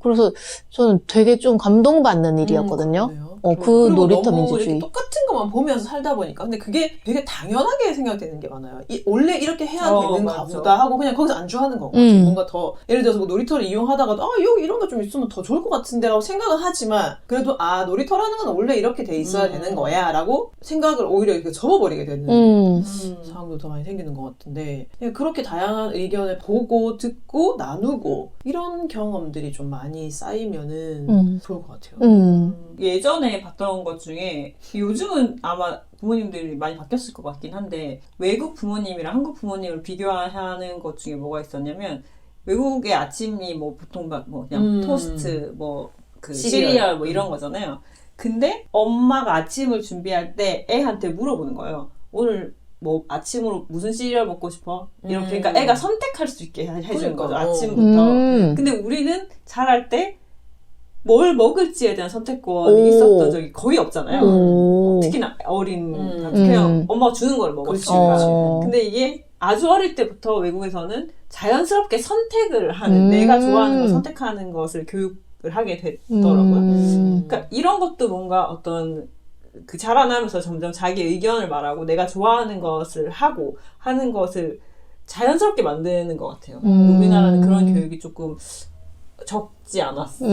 그래서 저는 되게 좀 감동받는 일이었거든요. 그 놀이터 민주주의. 똑같은 것만 보면서 살다 보니까 근데 그게 되게 당연하게 생각되는 게 많아요. 원래 이렇게 해야 되는가 보다 하고 그냥 거기서 안주하는 거고 뭔가 더 예를 들어서 뭐 놀이터를 이용하다가도 여기 이런 거 좀 있으면 더 좋을 것 같은데 라고 생각은 하지만 그래도 놀이터라는 건 원래 이렇게 돼 있어야 되는 거야 라고 생각을 오히려 이렇게 접어버리게 되는 상황도 더 많이 생기는 것 같은데 그렇게 다양한 의견을 보고 듣고 나누고 이런 경험들이 좀 많이 쌓이면은 좋을 것 같아요. 예전에 봤던 것 중에 요즘은 아마 부모님들이 많이 바뀌었을 것 같긴 한데 외국 부모님이랑 한국 부모님을 비교하는 것 중에 뭐가 있었냐면 외국의 아침이 뭐 보통 뭐 그냥 토스트 뭐 그 시리얼 뭐 이런 거잖아요. 근데 엄마가 아침을 준비할 때 애한테 물어보는 거예요. 오늘 뭐 아침으로 무슨 시리얼 먹고 싶어? 이렇게 그러니까 애가 선택할 수 있게 해주는 거죠. 아침부터. 근데 우리는 자랄 때 뭘 먹을지에 대한 선택권이 있었던 적이 거의 없잖아요. 특히나 어린 그냥 엄마가 주는 걸 먹었으니까. 근데 이게 아주 어릴 때부터 외국에서는 자연스럽게 선택을 하는 내가 좋아하는 걸 선택하는 것을 교육을 하게 됐더라고요. 그러니까 이런 것도 뭔가 어떤 그 자라나면서 점점 자기 의견을 말하고 내가 좋아하는 것을 하고 하는 것을 자연스럽게 만드는 것 같아요. 우리나라는 그런 교육이 조금 적지 않았을까.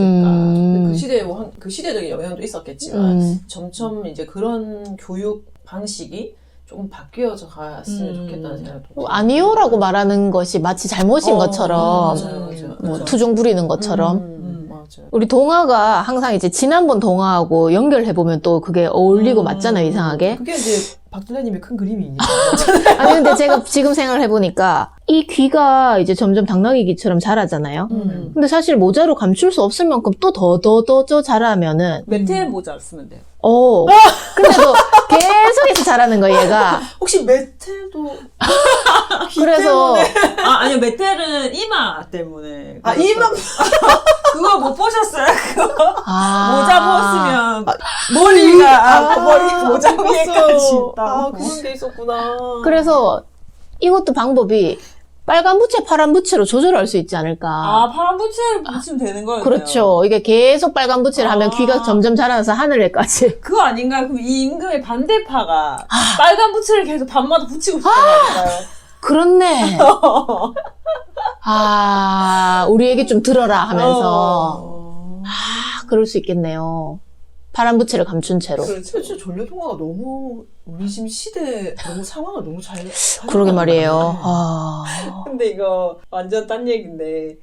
그 시대적인 영향도 있었겠지만 점점 이제 그런 교육 방식이 조금 바뀌어져 갔으면 좋겠다는 생각도 아니요라고 말하는 것이 마치 잘못인 것처럼 맞아요. 뭐 투정 부리는 것처럼 맞아요. 우리 동화가 항상 이제 지난번 동화하고 연결해보면 또 그게 어울리고 맞잖아요, 이상하게. 그게 이제 박들레님의 큰 그림이니까. 아니, 근데 제가 지금 생각을 해보니까 이 귀가 이제 점점 당나귀 귀처럼 자라잖아요. 근데 사실 모자로 감출 수 없을 만큼 또 더 자라면은. 메텔 모자 쓰면 돼요. 근데도 계속해서 자라는 거예요, 얘가. 혹시 메텔도 그래서. 아니요, 메텔은 이마 때문에. 이마? 그거 못 보셨어요? 그거? 모자 벗으면 머리가 모자 위에까지 있다. 그런 게 있었구나. 그래서 이것도 방법이 빨간 부채, 파란 부채로 조절할 수 있지 않을까. 파란 부채를 붙이면 되는 거예요? 그렇죠. 이게 계속 빨간 부채를 하면 귀가 점점 자라나서 하늘에까지. 그거 아닌가요? 그럼 이 임금의 반대파가 빨간 부채를 계속 밤마다 붙이고 싶은 거 아닌가요? 그렇네. 우리 얘기 좀 들어라 하면서. 그럴 수 있겠네요. 파란 부채를 감춘 채로. 진짜 전래동화가 너무 우리 지금 시대 너무 상황을 너무 잘 그러게 말이에요. 근데 이거 완전 딴 얘기인데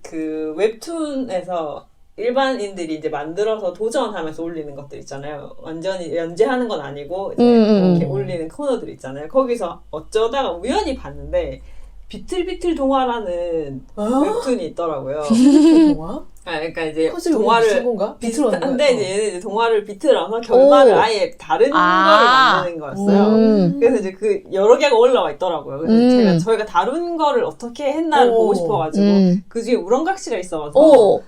그 웹툰에서 일반인들이 이제 만들어서 도전하면서 올리는 것들 있잖아요. 완전히 연재하는 건 아니고 이제 이렇게 올리는 코너들 있잖아요. 거기서 어쩌다가 우연히 봤는데 비틀비틀 동화라는 웹툰이 있더라고요. 비틀비틀 동화? 그러니까 이제 동화를 비슷한데 이제 얘는 이제 동화를 비틀어서 결말을 아예 다른 거를 만드는 거였어요. 그래서 이제 그 여러 개가 올라와 있더라고요. 그래서 저희가 다른 거를 어떻게 했나를 보고 싶어가지고 그 중에 우렁각시가 있어서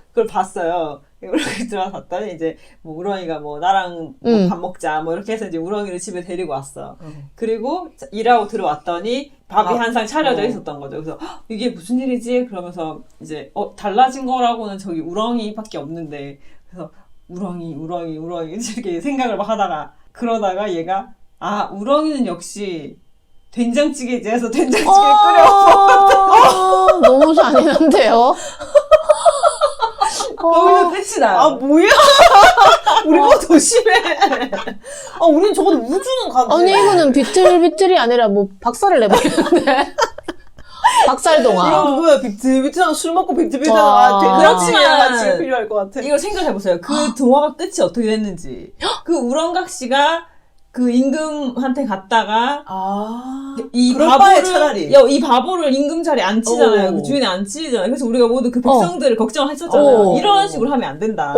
그걸 봤어요. 우렁이 들어봤더니 이제 뭐 우렁이가 뭐 나랑 뭐 밥 먹자 뭐 이렇게 해서 이제 우렁이를 집에 데리고 왔어. 그리고 일하고 들어왔더니 밥이 항상 차려져 있었던 거죠. 그래서 이게 무슨 일이지? 그러면서 이제 달라진 거라고는 저기 우렁이밖에 없는데 그래서 우렁이 이렇게 생각을 막 하다가 그러다가 얘가 우렁이는 역시 된장찌개지 해서 된장찌개 끓여 너무 잔인한데요? 거기서 끝이 나요. 뭐야? 우리보다 더 심해. 우리는 적어도 우주는 가지. 아니, 이거는 비틀비틀이 아니라 뭐 박살을 내버리는데. 박살동화. 이거 뭐야? 비틀비틀하고 술 먹고 비틀비틀하고 그렇지만 같이 필요할 것 같아. 이거 생각해보세요. 그 동화가 끝이 어떻게 됐는지. 그 우렁각시가 그 임금한테 갔다가 이 바보를 차라리 이 바보를 임금 자리에 앉히잖아요. 그 주인에 앉히잖아요. 그래서 우리가 모두 그 백성들을 걱정했었잖아요. 이런 식으로 하면 안 된다.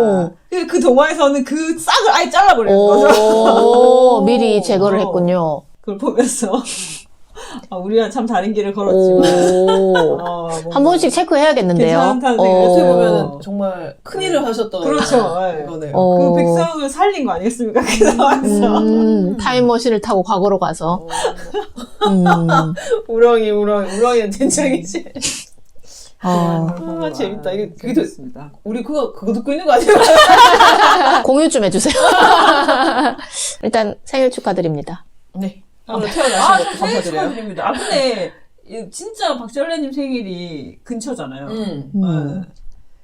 그 동화에서는 그 싹을 아예 잘라버리는 거죠. 미리 제거를 했군요. 그걸 보면서 우리가 참 다른 길을 걸었지만 한 번씩 체크해야겠는데요. 괜찮다는 어떻게 보면 정말 큰일을 하셨던 그렇죠. 거네요. 그 백성을 살린 거 아니겠습니까? 그 상황에서 타임머신을 타고 과거로 가서 우렁이는 된장이지. 아, 재밌다. 이게 그게 더 재밌습니다. 우리 그거 듣고 있는 거 아니에요? 공유 좀 해주세요. 일단 생일 축하드립니다. 네. 오늘 태어나신 것도 생일 감사드려요. 축하드립니다. 근데 진짜 박철래님 생일이 근처잖아요. 네.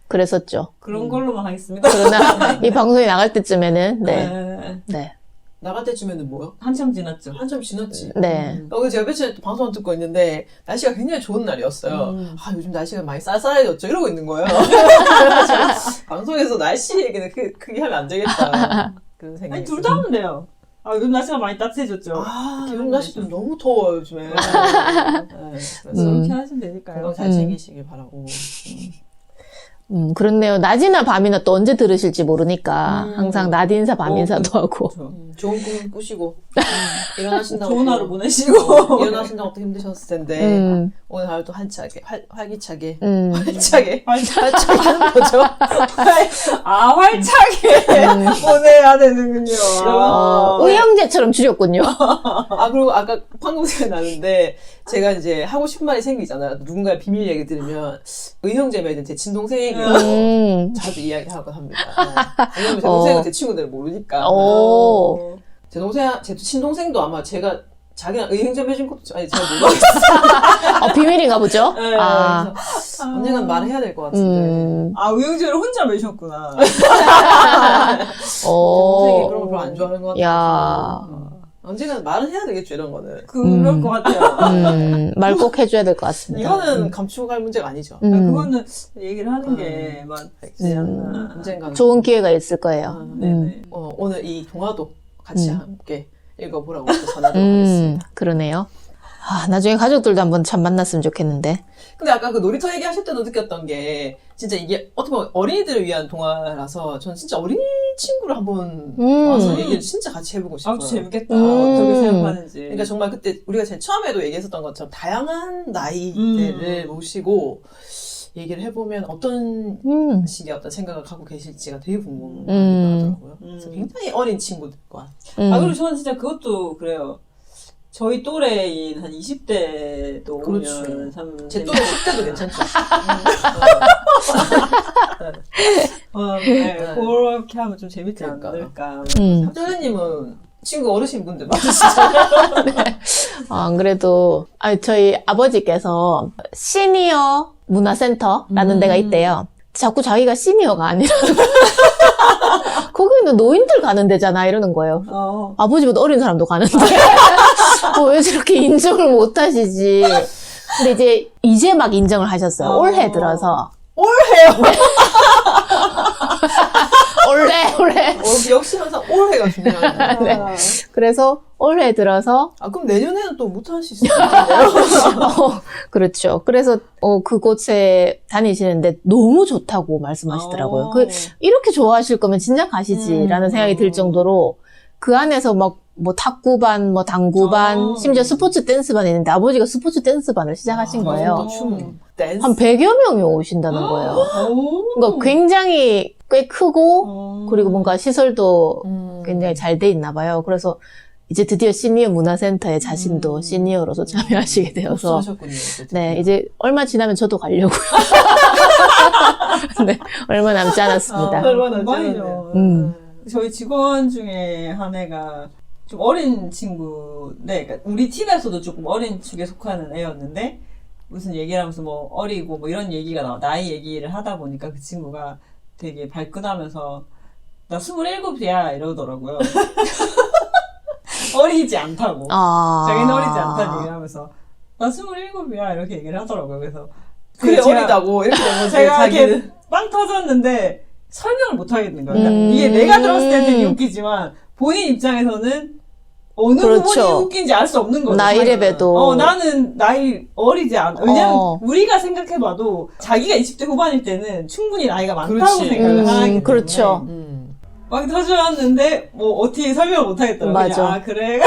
그랬었죠. 그런 걸로만 하겠습니다. 그러나 이 방송이 나갈 때쯤에는 네. 네. 네. 나갈 때쯤에는 뭐요? 한참 지났죠. 한참 지났지. 네. 그래서 제가 며칠 방송 듣고 있는데 날씨가 굉장히 좋은 날이었어요. 아 요즘 날씨가 많이 쌀쌀해졌죠 이러고 있는 거예요. 그래서 방송에서 날씨 얘기는 크게 하면 안 되겠다 그런 생각이. 아니, 둘 다 하면 돼요. 아, 요즘 날씨가 많이 따뜻해졌죠. 아 요즘 날씨도 너무 더워요 요즘에. 네, 그래서 그렇게 하시면 되니까요. 건강 잘 챙기시길 바라고. 그렇네요. 낮이나 밤이나 또 언제 들으실지 모르니까 항상 낮 인사, 밤 인사도 하고. 그렇죠. 좋은 꿈 꾸시고 일어나신다고 좋은 또- 하루 보내시고. 일어나신다고 또 힘드셨을 텐데 오늘 하루 또 활기차게 하는 거죠. 아, 활차게 보내야 되는군요. 의형제처럼 줄였군요. 아 그리고 아까 방금 생각나는데 제가 이제 하고 싶은 말이 생기잖아요. 누군가의 비밀 얘기 들으면 의형제면 제 친동생에게 자주 이야기하고 합니다. 왜냐면 제 동생은 제 친구들을 모르니까. 오. 제 친동생도 아마 제가 자기랑 의형제 맺은 것도 잘 모르겠어요. 비밀인가 보죠? 네, 아. 그래서 언젠간 말해야 될 것 같은데. 아, 의형제를 혼자 매셨구나. 제 동생이 그런 걸 별로 안 좋아하는 것 같아요. 야. 언젠간 말은 해야 되겠죠, 이런 거는. 그럴 것 같아요. 말 꼭 해줘야 될 것 같습니다. 이거는 감추고 갈 문제가 아니죠. 그거는 얘기를 하는 게 맞지 않나. 언젠간. 좋은 기회가 있을 거예요. 네네. 오늘 이 동화도 같이 함께 읽어보라고 또 전하도록 하겠습니다. 그러네요. 아, 나중에 가족들도 한번 참 만났으면 좋겠는데. 근데 아까 그 놀이터 얘기하실 때도 느꼈던 게 진짜 이게 어떻게 보면 어린이들을 위한 동화라서 전 진짜 어린이 친구를 한번 와서 얘기를 진짜 같이 해보고 싶어요. 아, 재밌겠다. 어떻게 생각하는지. 그러니까 정말 그때 우리가 제일 처음에도 얘기했었던 것처럼 다양한 나이대를 모시고 얘기를 해보면 어떤 식의 어떤 생각을 갖고 계실지가 되게 궁금하기도 하더라고요. 그래서 굉장히 어린 친구들과 아, 그리고 저는 진짜 그것도 그래요. 저희 또래인 한 20대도 오면 참 제 또래 10대도 괜찮죠. 네, 그렇게 하면 좀 재밌지 그러니까. 않을까. 박정현님은 친구 어르신 분들 많으시잖아요. 안 그래도, 저희 아버지께서 시니어 문화센터라는 데가 있대요. 자꾸 자기가 시니어가 아니라. 거기는 노인들 가는 데잖아, 이러는 거예요. 아버지보다 어린 사람도 가는데. 왜 저렇게 인정을 못 하시지. 근데 이제 막 인정을 하셨어요. 올해 들어서. 올해요? 올해. 역시 항상 올해가 중요하죠. 네. 그래서 올해 들어서. 아, 그럼 내년에는 또 못하실 수 있겠네요. 그렇죠. 그래서, 그곳에 다니시는데 너무 좋다고 말씀하시더라고요. 이렇게 좋아하실 거면 진작 가시지라는 생각이 들 정도로 그 안에서 뭐 탁구반, 뭐 당구반, 심지어 스포츠 댄스반이 있는데 아버지가 스포츠 댄스반을 시작하신 거예요. 춤, 댄스. 한 100여 명이 오신다는 거예요. 그러니까 굉장히 꽤 크고 그리고 뭔가 시설도 굉장히 잘 돼 있나 봐요. 그래서 이제 드디어 시니어 문화센터에 자신도 시니어로서 참여하시게 되어서 하셨군요. 네, 이제 얼마 지나면 저도 가려고요. 네, 얼마 남지 않았습니다. 정말이죠. 저희 직원 중에 한 애가 좀 어린 친구인데, 그러니까 우리 팀에서도 조금 어린 축에 속하는 애였는데, 무슨 얘기를 하면서 뭐 어리고 뭐 이런 얘기가 나이 얘기를 하다 보니까 그 친구가 되게 발끈하면서, 나 27이야 이러더라고요. 어리지 않다고. 자기는 어리지 않다는 얘기를 하면서, 나 27이야 이렇게 얘기를 하더라고요. 그래서. 그래, 어리다고. 이렇게 되면 제가 이렇게 빵 터졌는데, 설명을 못 하겠는 거야. 그러니까 이게 내가 들었을 때는 되게 웃기지만 본인 입장에서는 어느 그렇죠. 부분이 웃긴지 알 수 없는 거죠. 나이를 봬도. 나는 나이 어리지 않아. 왜냐면 우리가 생각해봐도 자기가 20대 후반일 때는 충분히 나이가 많다고 그렇지. 생각을 하기 때문에 그렇죠. 막 터졌는데 뭐 어떻게 설명을 못 하겠더라고요. 맞아. 아 그래?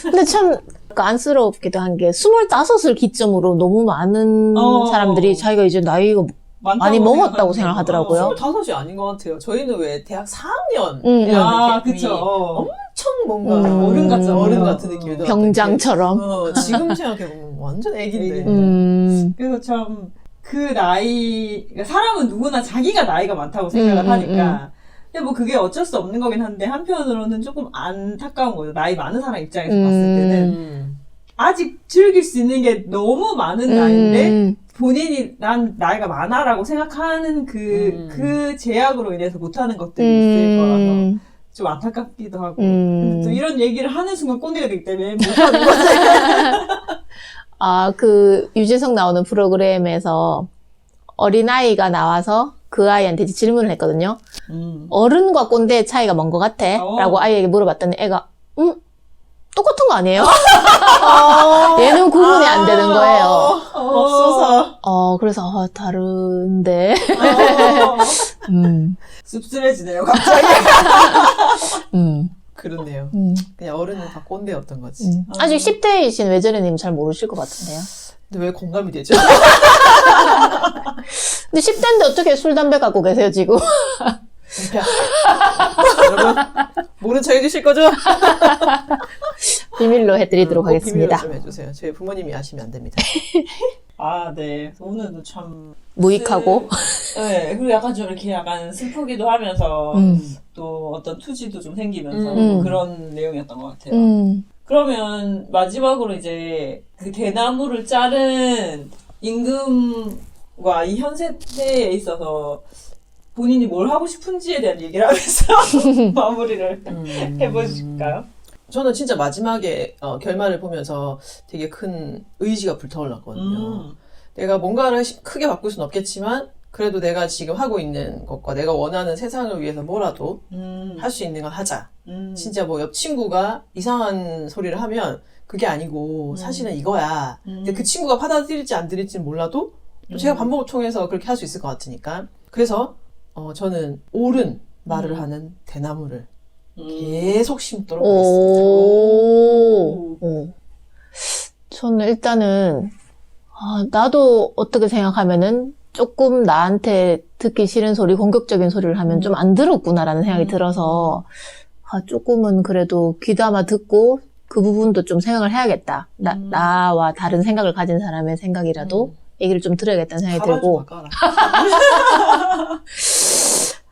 근데 참 안쓰럽기도 한 게 25을 기점으로 너무 많은 사람들이 자기가 이제 나이가 많이 먹었다고 생각하더라고요. 25이 아닌 것 같아요. 저희는 왜 대학 4학년 그쵸. 엄청 뭔가 어른 같죠. 어른 같은 느낌이 들어요. 병장처럼. 지금 생각해보면 완전 애기인데. 그래서 참 그 나이, 그러니까 사람은 누구나 자기가 나이가 많다고 생각을 하니까. 근데 뭐 그게 어쩔 수 없는 거긴 한데, 한편으로는 조금 안타까운 거죠. 나이 많은 사람 입장에서 봤을 때는. 아직 즐길 수 있는 게 너무 많은 나이인데, 본인이 난 나이가 많아라고 생각하는 그 제약으로 인해서 못하는 것들이 있을 거라서 좀 안타깝기도 하고. 근데 또 이런 얘기를 하는 순간 꼰대가 되기 때문에 못하는 거지. 아, 그, 유재석 나오는 프로그램에서 어린아이가 나와서 그 아이한테 질문을 했거든요. 어른과 꼰대의 차이가 뭔 것 같아? 라고 아이에게 물어봤더니 애가, 똑같은 거 아니에요? 얘는 구분이 안 되는 거예요. 없어서. 그래서, 다른데. 씁쓸해지네요, 갑자기. 그렇네요. 그냥 어른은 다 꼰대였던 거지. 아직 10대이신 외전혜님 잘 모르실 것 같은데요. 근데 왜 공감이 되죠? 근데 10대인데 어떻게 술, 담배 갖고 계세요, 지금? 여러분, 모른 척 해주실 거죠? 비밀로 해드리도록 꼭 하겠습니다. 비밀로 좀 해주세요. 저희 부모님이 아시면 안 됩니다. 아, 네. 오늘도 참. 무익하고. 네. 그리고 약간 좀 이렇게 약간 슬프기도 하면서, 또 어떤 투지도 좀 생기면서, 그런 내용이었던 것 같아요. 그러면 마지막으로 이제 그 대나무를 자른 임금과 이 현 세대에 있어서 본인이 뭘 하고 싶은지에 대한 얘기를 하면서 마무리를 해보실까요? 저는 진짜 마지막에 결말을 보면서 되게 큰 의지가 불타올랐거든요. 내가 뭔가를 크게 바꿀 수는 없겠지만 그래도 내가 지금 하고 있는 것과 내가 원하는 세상을 위해서 뭐라도 할 수 있는 건 하자. 진짜 뭐 옆 친구가 이상한 소리를 하면 그게 아니고 사실은 이거야. 근데 그 친구가 받아들일지 안 들일지는 몰라도 또 제가 반복을 통해서 그렇게 할 수 있을 것 같으니까. 그래서 저는 옳은 말을 하는 대나무를 계속 심도록 하겠습니다. 저는 일단은 나도 어떻게 생각하면은 조금 나한테 듣기 싫은 소리, 공격적인 소리를 하면 좀 안 들었구나라는 생각이 들어서 조금은 그래도 귀담아 듣고 그 부분도 좀 생각을 해야겠다. 나와 다른 생각을 가진 사람의 생각이라도 얘기를 좀 들어야겠다는 생각이 들고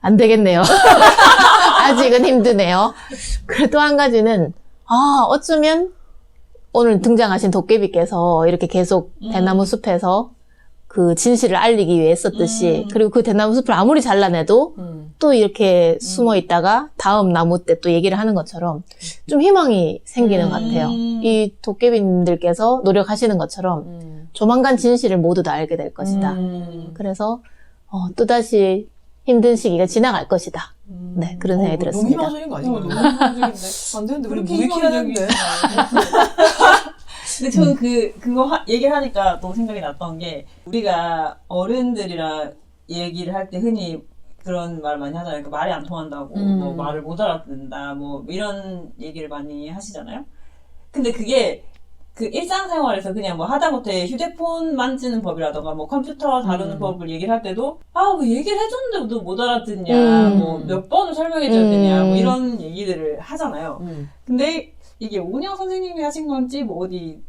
안 되겠네요. 아직은 힘드네요. 그리고 또 한 가지는 어쩌면 오늘 등장하신 도깨비께서 이렇게 계속 대나무 숲에서 그 진실을 알리기 위해 했었듯이 그리고 그 대나무 숲을 아무리 잘라내도 또 이렇게 숨어 있다가 다음 나무 때 또 얘기를 하는 것처럼 좀 희망이 생기는 것 같아요. 이 도깨비님들께서 노력하시는 것처럼 조만간 진실을 모두 다 알게 될 것이다. 그래서 또다시 힘든 시기가 지나갈 것이다. 네, 그런 생각이 들었습니다. 너무 희망적인 거 아닌가요? 너무 희망적인데. 안 되는데, 우리 그렇게 무익해야 되는데. 근데 저는 그거 얘기를 하니까 또 생각이 났던 게, 우리가 어른들이랑 얘기를 할 때 흔히 그런 말 많이 하잖아요. 그러니까 말이 안 통한다고, 뭐 말을 못 알아듣는다, 뭐 이런 얘기를 많이 하시잖아요. 근데 그게 그 일상생활에서 그냥 뭐 하다못해 휴대폰 만지는 법이라던가 뭐 컴퓨터 다루는 법을 얘기를 할 때도 왜 얘기를 해줬는데도 못 알아듣냐, 뭐 몇 번을 설명해줘야 되냐, 뭐 이런 얘기들을 하잖아요. 근데 이게 오은영 선생님이 하신 건지 뭐 어디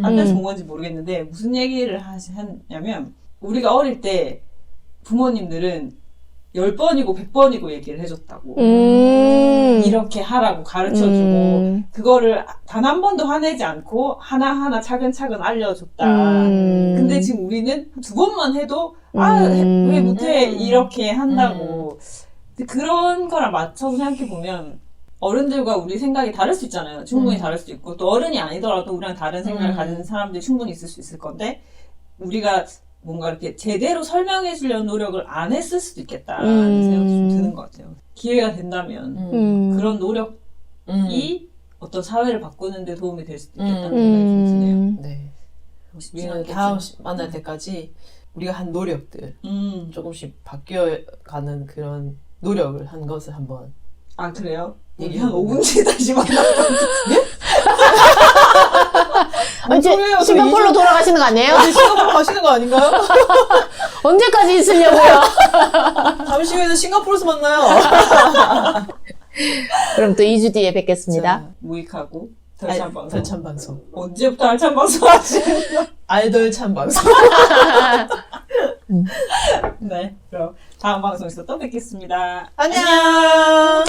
안 돼서 본 건지 모르겠는데 무슨 얘기를 하셨냐면 우리가 어릴 때 부모님들은 10번이고 100번이고 얘기를 해줬다고. 이렇게 하라고 가르쳐주고, 그거를 단 한 번도 화내지 않고, 하나하나 차근차근 알려줬다. 근데 지금 우리는 2번만 해도, 왜 못해? 이렇게 한다고. 근데 그런 거랑 맞춰서 생각해보면, 어른들과 우리 생각이 다를 수 있잖아요. 충분히 다를 수 있고, 또 어른이 아니더라도 우리랑 다른 생각을 가진 사람들이 충분히 있을 수 있을 건데, 우리가 뭔가 이렇게 제대로 설명해 주려는 노력을 안 했을 수도 있겠다는 생각이 좀 드는 것 같아요. 기회가 된다면 그런 노력이 어떤 사회를 바꾸는 데 도움이 될 수도 있겠다는 생각이 좀 드네요. 네. 우리는 다음 만날 때까지 우리가 한 노력들 조금씩 바뀌어가는 그런 노력을 한 것을 한번 그래요? 우리 한 5분 뒤에 다시 만나요. 이제 싱가포르로 돌아가시는 거 아니에요? 이제 싱가포르 가시는 거 아닌가요? 언제까지 있으려고요? 잠시 후에는 싱가포르에서 만나요. 그럼 또 2주 뒤에 뵙겠습니다. 무익하고 덜참 방송. 덜참 방송. 언제부터 알찬 방송 하지? 알덜참 방송. 네, 그럼 다음 방송에서 또 뵙겠습니다. 안녕.